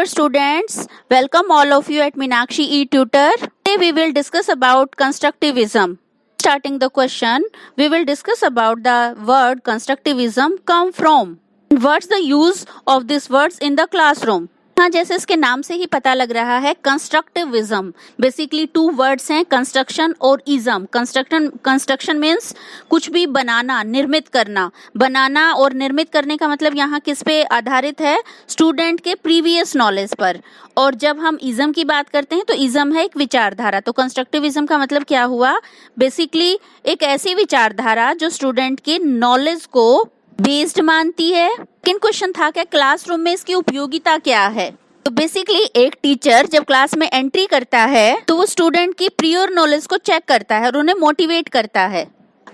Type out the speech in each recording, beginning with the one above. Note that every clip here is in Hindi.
Dear students, welcome all of you at Meenakshi E-Tutor. Today we will discuss about constructivism. Starting the question, we will discuss about the word constructivism come from. What's the use of these words in the classroom? हाँ, जैसे इसके नाम से ही पता लग रहा है, कंस्ट्रक्टिविज्म बेसिकली टू वर्ड्स हैं, कंस्ट्रक्शन और इज्म. कंस्ट्रक्शन मीन्स कुछ भी बनाना, निर्मित करना. बनाना और निर्मित करने का मतलब यहाँ किस पे आधारित है? स्टूडेंट के प्रीवियस नॉलेज पर. और जब हम इज्म की बात करते हैं तो इज्म है एक विचारधारा. तो कंस्ट्रक्टिविज्म का मतलब क्या हुआ? बेसिकली एक ऐसी विचारधारा जो स्टूडेंट के नॉलेज को बेस्ड मानती है. सेकंड क्वेश्चन था क्या क्लासरूम में इसकी उपयोगिता क्या है? तो बेसिकली एक टीचर जब क्लास में एंट्री करता है तो वो स्टूडेंट की प्रियर नॉलेज को चेक करता है और उन्हें मोटिवेट करता है.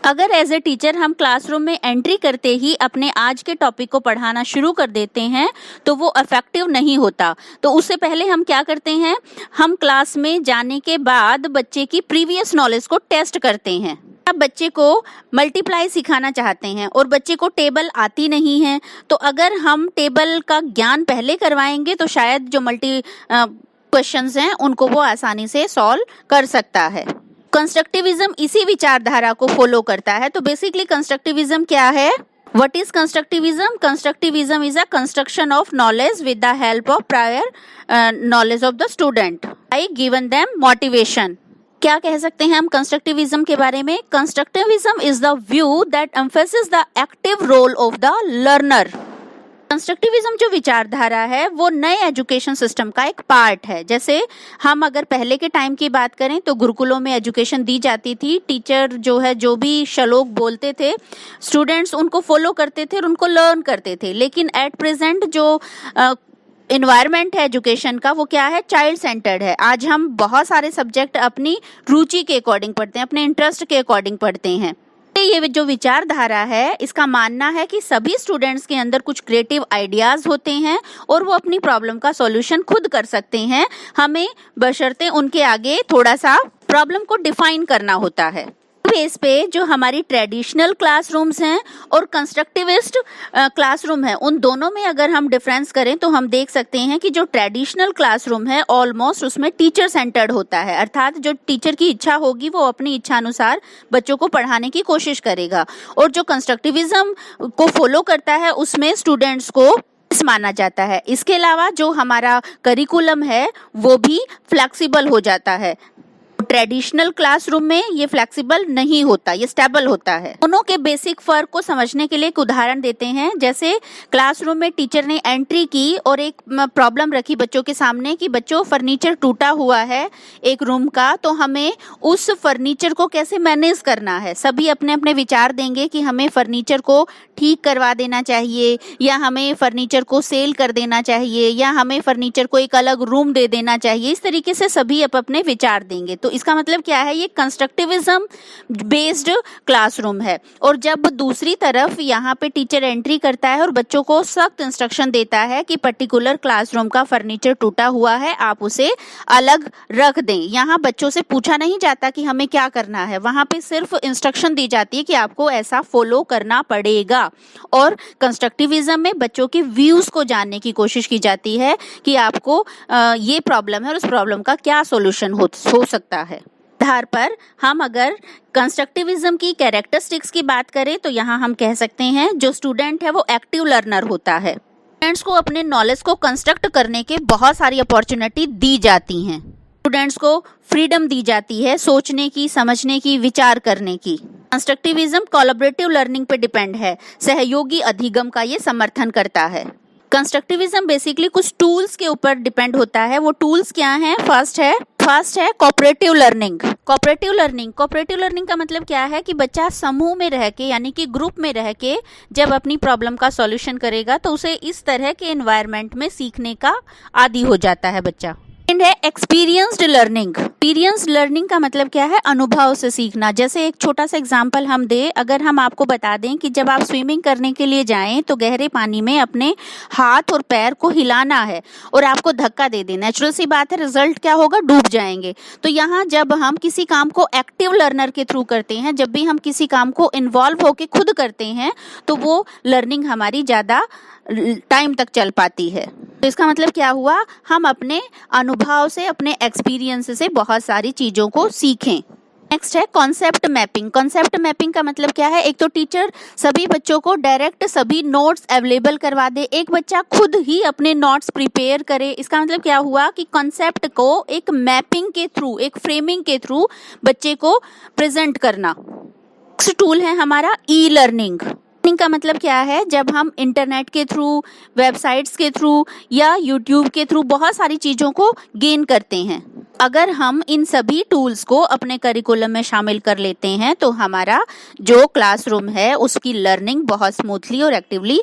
अगर एज ए टीचर हम क्लासरूम में एंट्री करते ही अपने आज के टॉपिक को पढ़ाना शुरू कर देते हैं तो वो इफेक्टिव नहीं होता. तो उससे पहले हम क्या करते हैं? हम क्लास में जाने के बाद बच्चे की प्रीवियस नॉलेज को टेस्ट करते हैं. आप बच्चे को मल्टीप्लाई सिखाना चाहते हैं और बच्चे को टेबल आती नहीं है, तो अगर हम टेबल का ज्ञान पहले करवाएंगे तो शायद जो क्वेश्चंस हैं उनको वो आसानी से सॉल्व कर सकता है. कंस्ट्रक्टिविज्म इसी विचारधारा को फॉलो करता है. तो बेसिकली कंस्ट्रक्टिविज्म क्या है? What is constructivism? Constructivism is a construction of knowledge with the help of prior knowledge of the student by given them motivation. क्या कह सकते हैं हम कंस्ट्रक्टिविज्म के बारे में? Constructivism is the view that emphasis the active role of the learner. Constructivism जो विचारधारा है वो नए एजुकेशन सिस्टम का एक पार्ट है. जैसे हम अगर पहले के टाइम की बात करें तो गुरुकुलों में एजुकेशन दी जाती थी. टीचर जो भी श्लोक बोलते थे स्टूडेंट्स उनको फॉलो करते थे और उनको लर्न करते थे. लेकिन एट प्रेजेंट जो इन्वायरमेंट है एजुकेशन का वो क्या है? चाइल्ड सेंटर्ड है. आज हम बहुत सारे सब्जेक्ट अपनी रुचि के अकॉर्डिंग पढ़ते हैं, अपने इंटरेस्ट के अकॉर्डिंग पढ़ते हैं. ये जो विचारधारा है इसका मानना है कि सभी स्टूडेंट्स के अंदर कुछ क्रिएटिव आइडियाज होते हैं और वो अपनी प्रॉब्लम का सॉल्यूशन खुद कर सकते हैं. हमें बशर्ते उनके आगे थोड़ा सा प्रॉब्लम को डिफाइन करना होता है. बेस पे जो हमारी ट्रेडिशनल क्लासरूम्स हैं और कंस्ट्रक्टिविस्ट क्लासरूम है उन दोनों में अगर हम डिफरेंस करें तो हम देख सकते हैं कि जो ट्रेडिशनल क्लासरूम है ऑलमोस्ट उसमें टीचर सेंटर्ड होता है. अर्थात जो टीचर की इच्छा होगी वो अपनी इच्छा अनुसार बच्चों को पढ़ाने की कोशिश करेगा. और जो कंस्ट्रक्टिविज्म को फॉलो करता है उसमें स्टूडेंट्स को माना जाता है. इसके अलावा जो हमारा करिकुलम है वो भी फ्लेक्सिबल हो जाता है. ट्रेडिशनल क्लासरूम में ये फ्लेक्सिबल नहीं होता, ये स्टेबल होता है. दोनों के बेसिक फर्क को समझने के लिए एक उदाहरण देते हैं. जैसे क्लासरूम में टीचर ने एंट्री की और एक प्रॉब्लम रखी बच्चों के सामने कि बच्चों फर्नीचर टूटा हुआ है एक रूम का, तो हमें उस फर्नीचर को कैसे मैनेज करना है. सभी अपने अपने विचार देंगे कि हमें फर्नीचर को ठीक करवा देना चाहिए या हमें फर्नीचर को सेल कर देना चाहिए या हमें फर्नीचर को एक अलग रूम दे देना चाहिए. इस तरीके से सभी अपने विचार देंगे. तो इसका मतलब क्या है? ये कंस्ट्रक्टिविज्म बेस्ड क्लासरूम है. और जब दूसरी तरफ यहाँ पे टीचर एंट्री करता है और बच्चों को सख्त इंस्ट्रक्शन देता है कि पर्टिकुलर क्लासरूम का फर्नीचर टूटा हुआ है, आप उसे अलग रख दें. यहाँ बच्चों से पूछा नहीं जाता कि हमें क्या करना है, वहाँ पे सिर्फ इंस्ट्रक्शन दी जाती है कि आपको ऐसा फॉलो करना पड़ेगा. और कंस्ट्रक्टिविज्म में बच्चों के व्यूज को जानने की कोशिश की जाती है कि आपको ये प्रॉब्लम है और उस प्रॉब्लम का क्या सॉल्यूशन हो सकता है. आधार पर हम अगर कंस्ट्रक्टिविज्म की कैरेक्टरिस्टिक्स की बात करें तो यहाँ हम कह सकते हैं जो स्टूडेंट है वो एक्टिव लर्नर होता है. स्टूडेंट्स को अपने नॉलेज को कंस्ट्रक्ट करने के बहुत सारी अपॉर्चुनिटी दी जाती हैं. स्टूडेंट्स को फ्रीडम दी जाती है सोचने की, समझने की, विचार करने की. कंस्ट्रक्टिविज्म कोलैबोरेटिव लर्निंग पे डिपेंड है. सहयोगी अधिगम का ये समर्थन करता है. कंस्ट्रक्टिविज्म बेसिकली कुछ टूल्स के ऊपर डिपेंड होता है. वो टूल्स क्या हैं? फर्स्ट है कोऑपरेटिव लर्निंग. कोऑपरेटिव लर्निंग का मतलब क्या है कि बच्चा समूह में रह के यानी कि ग्रुप में रह के जब अपनी प्रॉब्लम का सॉल्यूशन करेगा तो उसे इस तरह के एनवायरनमेंट में सीखने का आदी हो जाता है बच्चा. सेकंड है एक्सपीरियंस्ड लर्निंग. एक्सपीरियंस लर्निंग का मतलब क्या है? अनुभव से सीखना. जैसे एक छोटा सा एग्जांपल हम दे, अगर हम आपको बता दें कि जब आप स्विमिंग करने के लिए जाएं तो गहरे पानी में अपने हाथ और पैर को हिलाना है और आपको धक्का दे दें, नेचुरल सी बात है, रिजल्ट क्या होगा? डूब जाएंगे. तो यहाँ जब हम किसी काम को एक्टिव लर्नर के थ्रू करते हैं, जब भी हम किसी काम को इन्वॉल्व होके खुद करते हैं तो वो लर्निंग हमारी ज्यादा टाइम तक चल पाती है. तो इसका मतलब क्या हुआ, हम अपने अनुभव से, अपने एक्सपीरियंस से बहुत सारी चीजों को सीखें। नेक्स्ट है कॉन्सेप्ट मैपिंग। कॉन्सेप्ट मैपिंग का मतलब क्या है, एक तो टीचर सभी बच्चों को डायरेक्ट सभी नोट्स अवेलेबल करवा दे, एक बच्चा खुद ही अपने नोट्स प्रिपेयर करे। इसका मतलब क्या हुआ कि कॉन्सेप्ट को एक मैपिंग के थ्रू, एक फ्रेमिंग के थ्रू बच्चे को प्रेजेंट करना। नेक्स्ट टूल है हमारा ई लर्निंग। लर्निंग का मतलब क्या है, जब हम इंटरनेट के थ्रू, वेबसाइट्स के थ्रू या यूट्यूब के थ्रू बहुत सारी चीज़ों को गेन करते हैं। अगर हम इन सभी टूल्स को अपने करिकुलम में शामिल कर लेते हैं तो हमारा जो क्लासरूम है उसकी लर्निंग बहुत स्मूथली और एक्टिवली